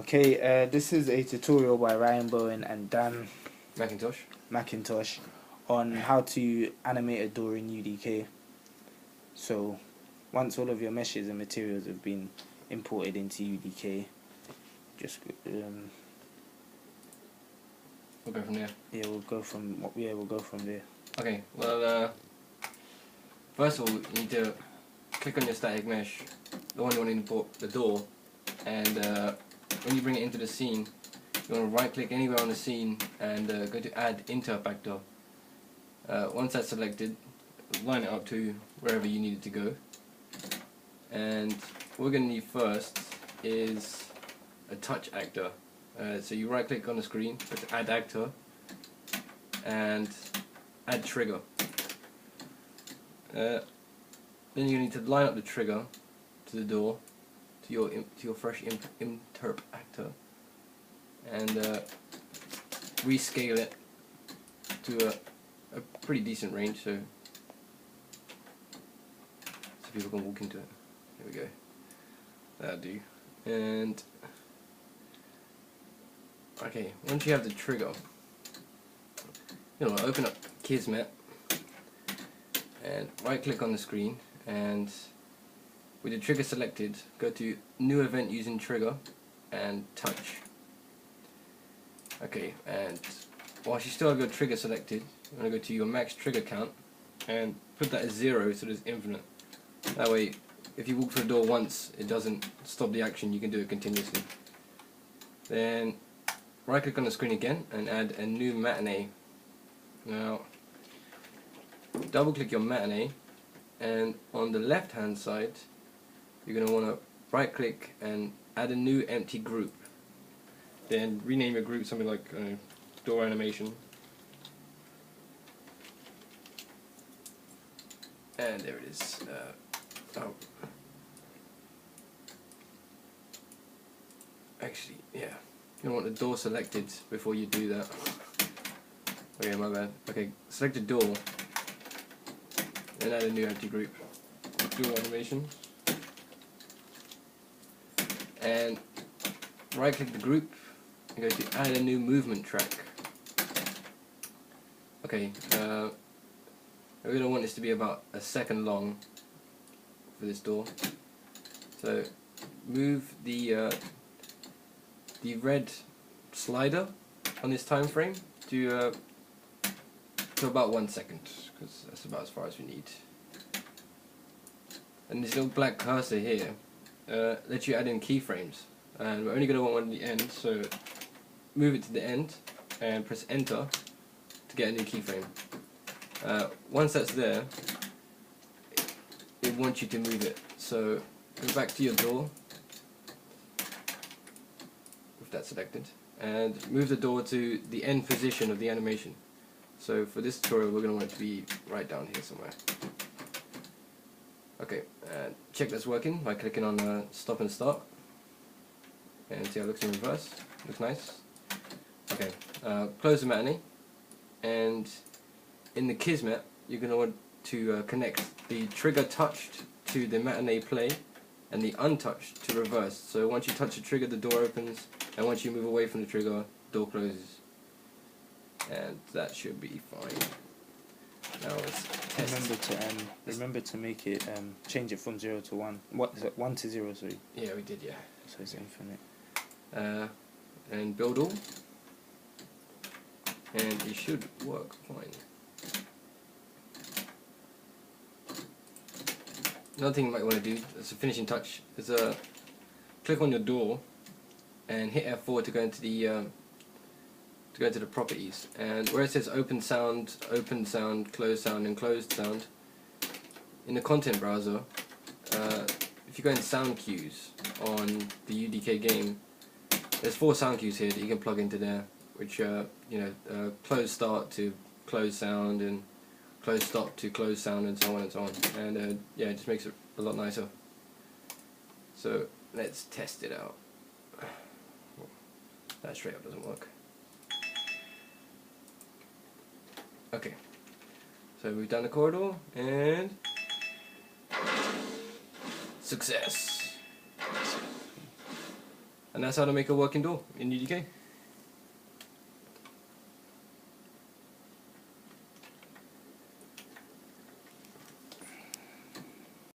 Okay, this is a tutorial by Ryan Bowen and Dan Mcintosh on how to animate a door in UDK. So, once all of your meshes and materials have been imported into UDK, just we'll go from there. Yeah, we'll go from there. Okay, well, first of all, you need to click on your static mesh, the one you want to import, the door, and when you bring it into the scene, you want to right click anywhere on the scene and go to add interfactor. Once that's selected, line it up to wherever you need it to go. And what we're going to need first is a touch actor. So you right click on the screen, press add actor and add trigger. Then you need to line up the trigger to the door, to your fresh interp actor, and rescale it to a pretty decent range so people can walk into it. Here we go. That'll do. And okay, once you have the trigger, you know, open up Kismet and right click on the screen, and with the trigger selected, go to new event using trigger and touch. Okay, and whilst you still have your trigger selected, you want to go to your max trigger count and put that as 0 so there's infinite. That way, if you walk through the door once, it doesn't stop the action, you can do it continuously. Then right click on the screen again and add a new matinee. Now, double click your matinee, and on the left hand side you're going to want to right click and add a new empty group. Then rename your group something like door animation. And there it is. Actually, yeah, you don't want the door selected before you do that. Okay, my bad. Okay, select the door and add a new empty group. Door animation. And right click the group and go to add a new movement track. Okay, we're going to want this to be about a second long for this door. So move the red slider on this time frame to about 1 second, because that's about as far as we need. And this little black cursor here lets you add in keyframes, and we're only going to want one at the end, so move it to the end and press enter to get a new keyframe. Once that's there, it wants you to move it, so go back to your door with that selected and move the door to the end position of the animation. So for this tutorial we're going to want it to be right down here somewhere. Okay, check that's working by clicking on stop and start and see how it looks in reverse. Looks nice. Okay, close the matinee, and in the Kismet you're going to want to connect the trigger touched to the matinee play and the untouched to reverse. So once you touch the trigger, the door opens, and once you move away from the trigger, the door closes. And that should be fine. Now let's test. Remember to make it change it from 0 to 1. What is it? 1 to 0, sorry. Yeah, we did, yeah. So it's infinite. And build all, and it should work fine. Another thing you might want to do as a finishing touch is click on your door and hit F4 to go into the properties, and where it says open sound, closed sound and closed sound, in the content browser, if you go in sound cues on the UDK game, there's 4 sound cues here that you can plug into there, which close start to close sound and close stop to close sound and so on and so on, and yeah, it just makes it a lot nicer. So let's test it out. That straight up doesn't work. Okay, so move down the corridor and success. And that's how to make a working door in UDK.